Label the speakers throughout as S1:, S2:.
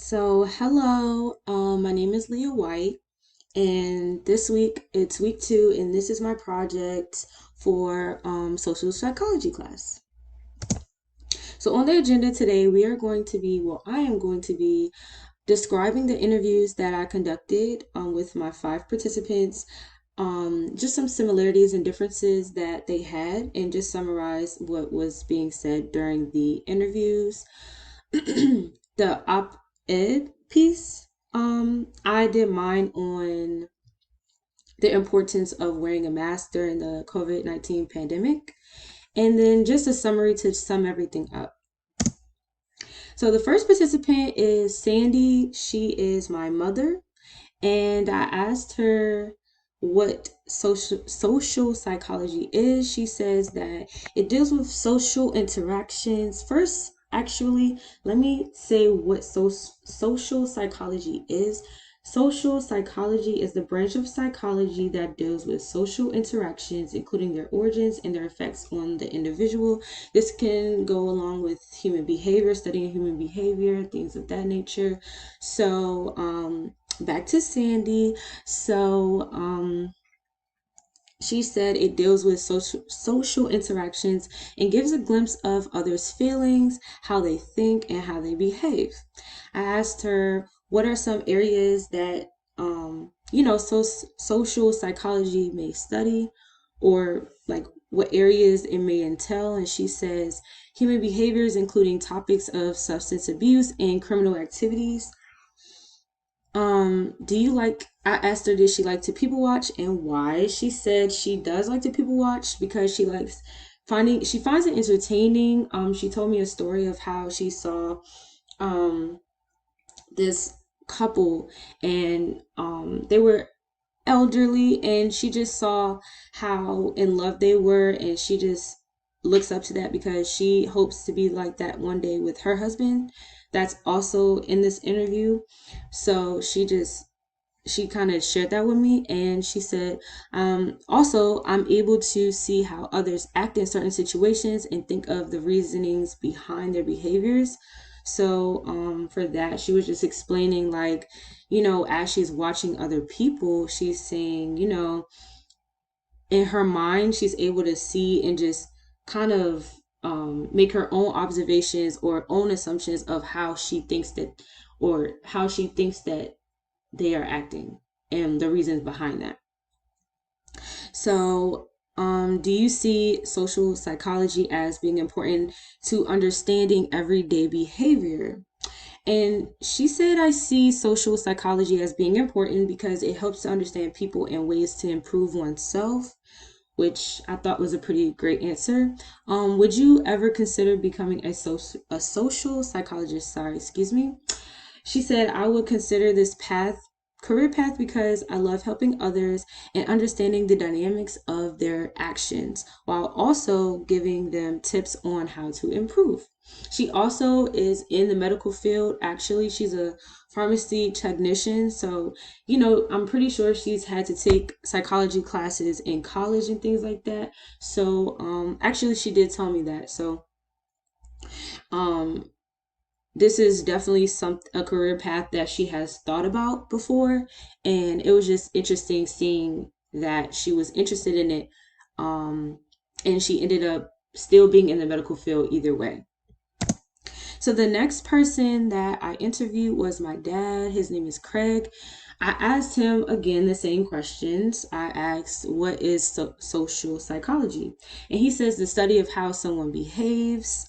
S1: Hello, my name is Leah White, and this week it's week 2, and this is my project for social psychology class. So, on the agenda today, I am going to be describing the interviews that I conducted with my 5 participants, just some similarities and differences that they had, and just summarize what was being said during the interviews. The op-ed piece, I did mine on the importance of wearing a mask during the COVID-19 pandemic, and then just a summary to sum everything up. So the first participant is Sandy. She is my mother, and I asked her what social psychology is. She says that it deals with social interactions. First, actually, let me say what social psychology is. Social psychology is the branch of psychology that deals with social interactions, including their origins and their effects on the individual. This can go along with human behavior, studying human behavior, things of that nature. Back to Sandy. She said it deals with social interactions and gives a glimpse of others' feelings, how they think, and how they behave. I asked her what are some areas that social psychology may study, or like what areas it may entail, and she says human behaviors, including topics of substance abuse and criminal activities. I asked her, did she like to people watch and why? She said she does like to people watch because she finds it entertaining. She told me a story of how she saw, this couple, and, they were elderly, and she just saw how in love they were, and she just looks up to that because she hopes to be like that one day with her husband. That's also in this interview. So she kind of shared that with me, and she said, also, I'm able to see how others act in certain situations and think of the reasonings behind their behaviors. For that, she was just explaining, like, as she's watching other people, she's saying, in her mind, she's able to see and just kind of make her own observations or own assumptions of how she thinks that they are acting and the reasons behind that. Do you see social psychology as being important to understanding everyday behavior? And she said, I see social psychology as being important because it helps to understand people and ways to improve oneself, which I thought was a pretty great answer. Would you ever consider becoming a social psychologist? Sorry, excuse me. She said, I would consider this career path because I love helping others and understanding the dynamics of their actions while also giving them tips on how to improve. She also is in the medical field. Actually, she's a pharmacy technician. So, I'm pretty sure she's had to take psychology classes in college and things like that. Actually, she did tell me that. Um, this is definitely a career path that she has thought about before, and it was just interesting seeing that she was interested in it, and she ended up still being in the medical field either way. So the next person that I interviewed was my dad. His name is Craig. I asked him again the same questions. I asked, what is social psychology? And he says the study of how someone behaves.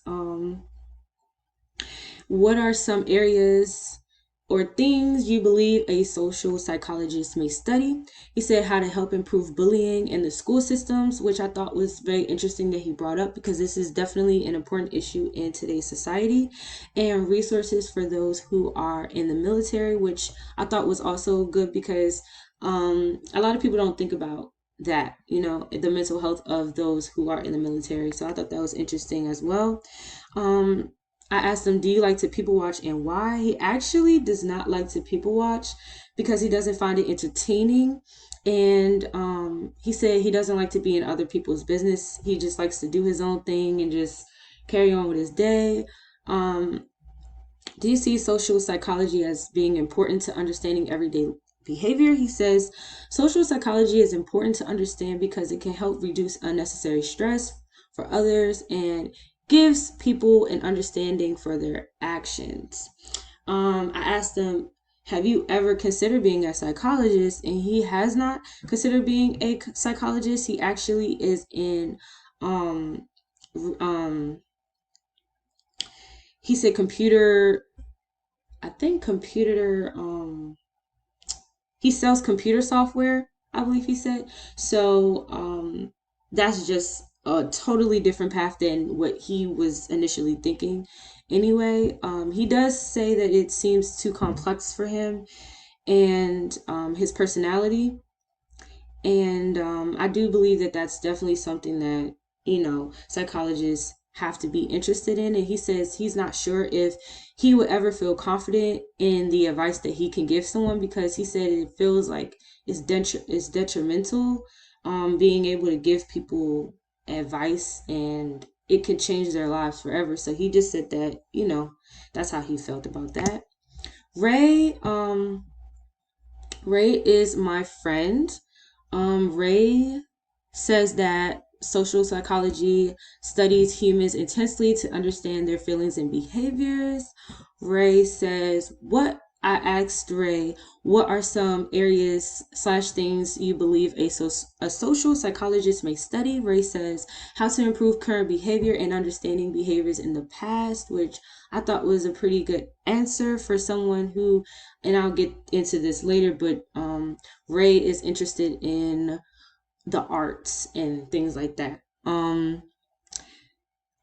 S1: What are some areas or things you believe a social psychologist may study? He said how to help improve bullying in the school systems, which I thought was very interesting that he brought up because this is definitely an important issue in today's society, and resources for those who are in the military, which I thought was also good because a lot of people don't think about that, the mental health of those who are in the military. So I thought that was interesting as well. Um, I asked him, do you like to people watch and why? He actually does not like to people watch because he doesn't find it entertaining. And he said he doesn't like to be in other people's business. He just likes to do his own thing and just carry on with his day. Um, Do you see social psychology as being important to understanding everyday behavior? He says, social psychology is important to understand because it can help reduce unnecessary stress for others and gives people an understanding for their actions. I asked him, have you ever considered being a psychologist? And he has not considered being a psychologist. He actually is in, um, um, he said computer, I think computer, he sells computer software, I believe he said. So that's just a totally different path than what he was initially thinking. Anyway, he does say that it seems too complex for him and his personality. And I do believe that that's definitely something that, psychologists have to be interested in. And he says he's not sure if he would ever feel confident in the advice that he can give someone because he said it feels like it's detrimental being able to give people advice and it could change their lives forever. So he just said that, that's how he felt about that. Ray, Ray is my friend. Ray says that social psychology studies humans intensely to understand their feelings and behaviors. Ray says, what I asked Ray, what are some areas / things you believe a social psychologist may study? Ray says, how to improve current behavior and understanding behaviors in the past, which I thought was a pretty good answer for someone who, and I'll get into this later, but Ray is interested in the arts and things like that. I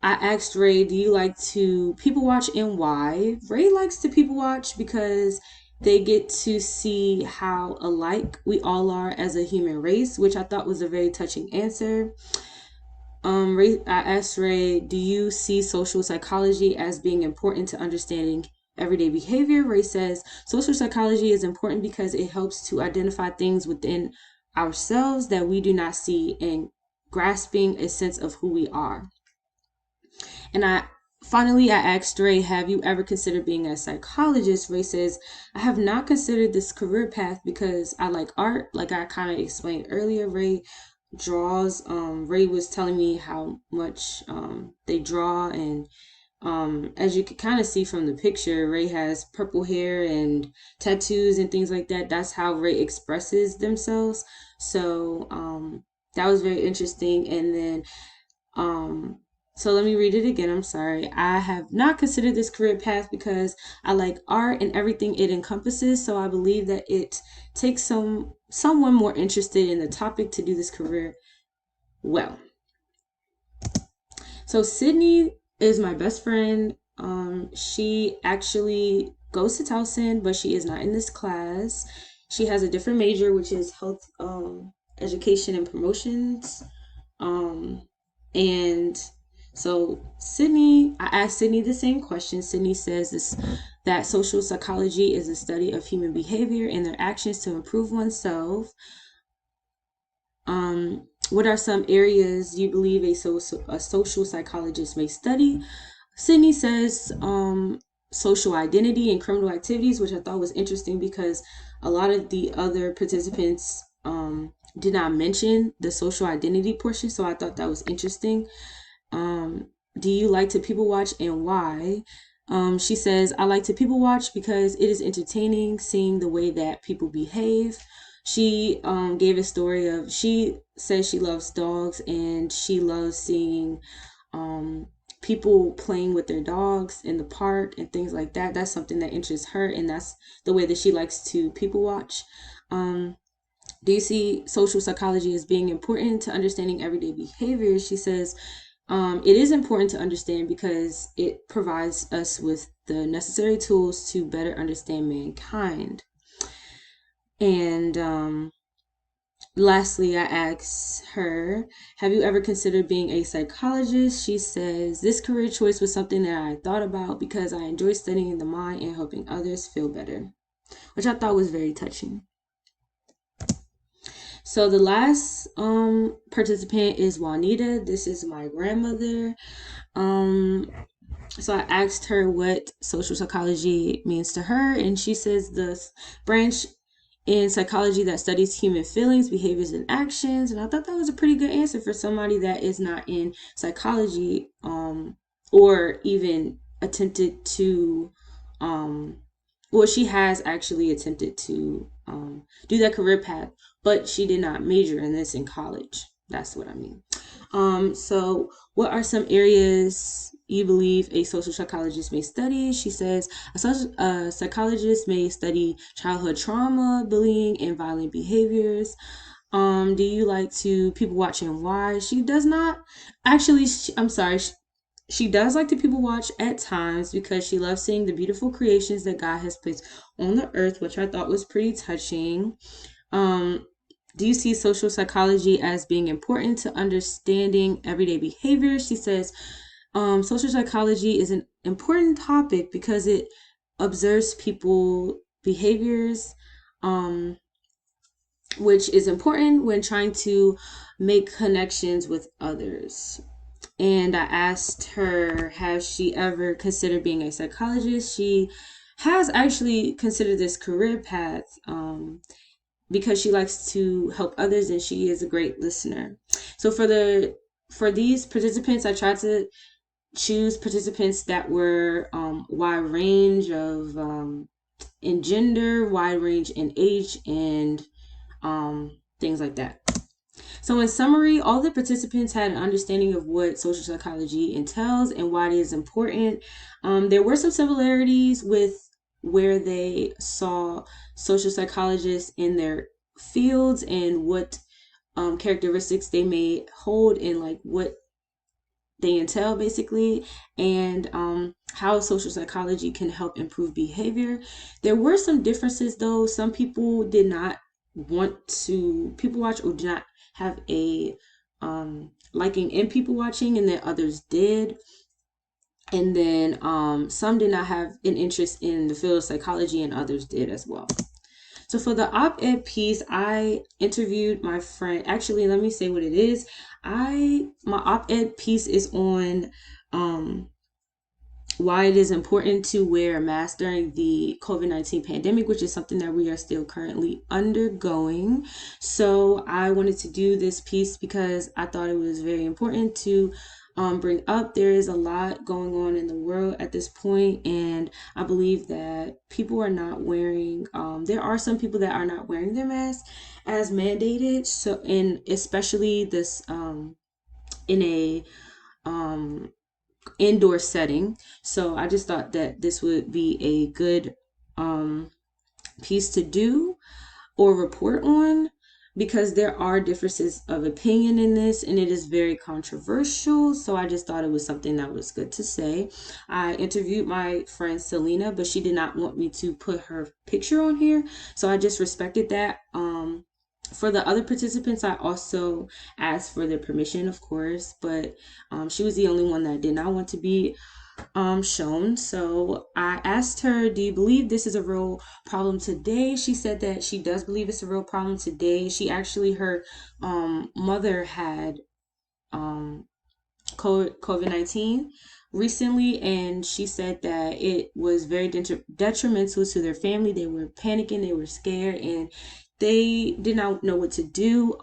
S1: asked Ray, do you like to people watch and why? Ray likes to people watch because they get to see how alike we all are as a human race, which I thought was a very touching answer. I asked Ray, do you see social psychology as being important to understanding everyday behavior? Ray says, social psychology is important because it helps to identify things within ourselves that we do not see and grasping a sense of who we are. And I asked Ray, have you ever considered being a psychologist? Ray says, I have not considered this career path because I like art. Like I kind of explained earlier, Ray draws. Ray was telling me how much they draw, and as you can kind of see from the picture, Ray has purple hair and tattoos and things like that. That's how Ray expresses themselves. So that was very interesting. And then so let me read it again. I'm sorry. I have not considered this career path because I like art and everything it encompasses. So I believe that it takes someone more interested in the topic to do this career well. So Sydney is my best friend. She actually goes to Towson, but she is not in this class. She has a different major, which is health education and promotions. And so Sydney, I asked Sydney the same question. Sydney says that social psychology is a study of human behavior and their actions to improve oneself. What are some areas you believe a social psychologist may study? Sydney says social identity and criminal activities, which I thought was interesting because a lot of the other participants did not mention the social identity portion, so I thought that was interesting. Do you like to people watch and why? She says, I like to people watch because it is entertaining seeing the way that people behave. She gave a story of, she says she loves dogs and she loves seeing people playing with their dogs in the park and things like that. That's something that interests her, and that's the way that she likes to people watch. Do you see social psychology as being important to understanding everyday behavior? She says, it is important to understand because it provides us with the necessary tools to better understand mankind. And lastly, I asked her, have you ever considered being a psychologist? She says, this career choice was something that I thought about because I enjoy studying the mind and helping others feel better, which I thought was very touching. So the last participant is Juanita. This is my grandmother. So I asked her what social psychology means to her, and she says the branch in psychology that studies human feelings, behaviors, and actions. And I thought that was a pretty good answer for somebody that is not in psychology, or even attempted to, um, well, she has actually attempted to do that career path, but she did not major in this in college. That's what I mean. So what are some areas you believe a social psychologist may study? She says a psychologist may study childhood trauma, bullying, and violent behaviors. Do you like to people watch and why? She does not. Actually, I'm sorry. She does like to people watch at times because she loves seeing the beautiful creations that God has placed on the earth, which I thought was pretty touching. Um, do you see social psychology as being important to understanding everyday behavior? She says, social psychology is an important topic because it observes people behaviors, um, which is important when trying to make connections with others. And I asked her, has she ever considered being a psychologist? She has actually considered this career path, because she likes to help others and she is a great listener. So for these participants, I tried to choose participants that were wide range of in gender, wide range in age, and things like that. So in summary, all the participants had an understanding of what social psychology entails and why it is important. There were some similarities with where they saw social psychologists in their fields and what characteristics they may hold and like what they entail basically, and how social psychology can help improve behavior. There were some differences though. Some people did not want to people watch or did not have a liking in people watching, and then others did. And then some did not have an interest in the field of psychology, and others did as well. So for the op-ed piece, I interviewed my friend. Actually, let me say what it is. My op-ed piece is on why it is important to wear a mask during the COVID-19 pandemic, which is something that we are still currently undergoing. So I wanted to do this piece because I thought it was very important to bring up. There is a lot going on in the world at this point, and I believe that people are not wearing, there are some people that are not wearing their masks as mandated. So, and especially this in a indoor setting. So I just thought that this would be a good piece to do or report on, because there are differences of opinion in this and it is very controversial. So I just thought it was something that was good to say. I interviewed my friend Selena, but she did not want me to put her picture on here, so I just respected that. For the other participants, I also asked for their permission, of course, but she was the only one that did not want to be shown. So I asked her, do you believe this is a real problem today? She said that she does believe it's a real problem today. She actually, her mother had COVID-19 recently, and she said that it was very detrimental to their family. They were panicking, they were scared, and they did not know what to do.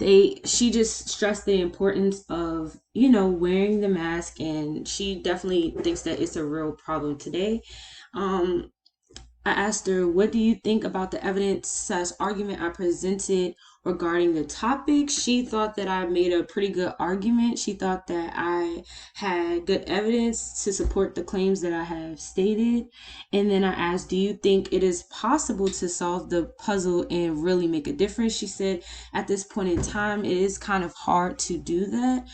S1: She just stressed the importance of wearing the mask, and she definitely thinks that it's a real problem today. I asked her, what do you think about the evidence / argument I presented regarding the topic? She thought that I made a pretty good argument. She thought that I had good evidence to support the claims that I have stated. And then I asked, do you think it is possible to solve the puzzle and really make a difference? She said at this point in time, it is kind of hard to do that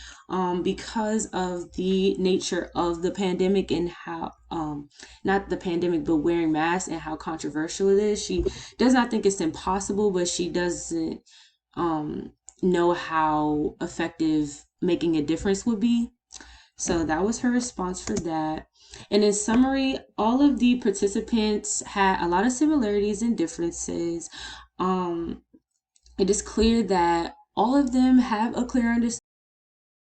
S1: because of the nature of the pandemic and how not the pandemic, but wearing masks and how controversial it is. She does not think it's impossible, but she doesn't know how effective making a difference would be. So that was her response for that. And in summary, all of the participants had a lot of similarities and differences. It is clear that all of them have a clear understanding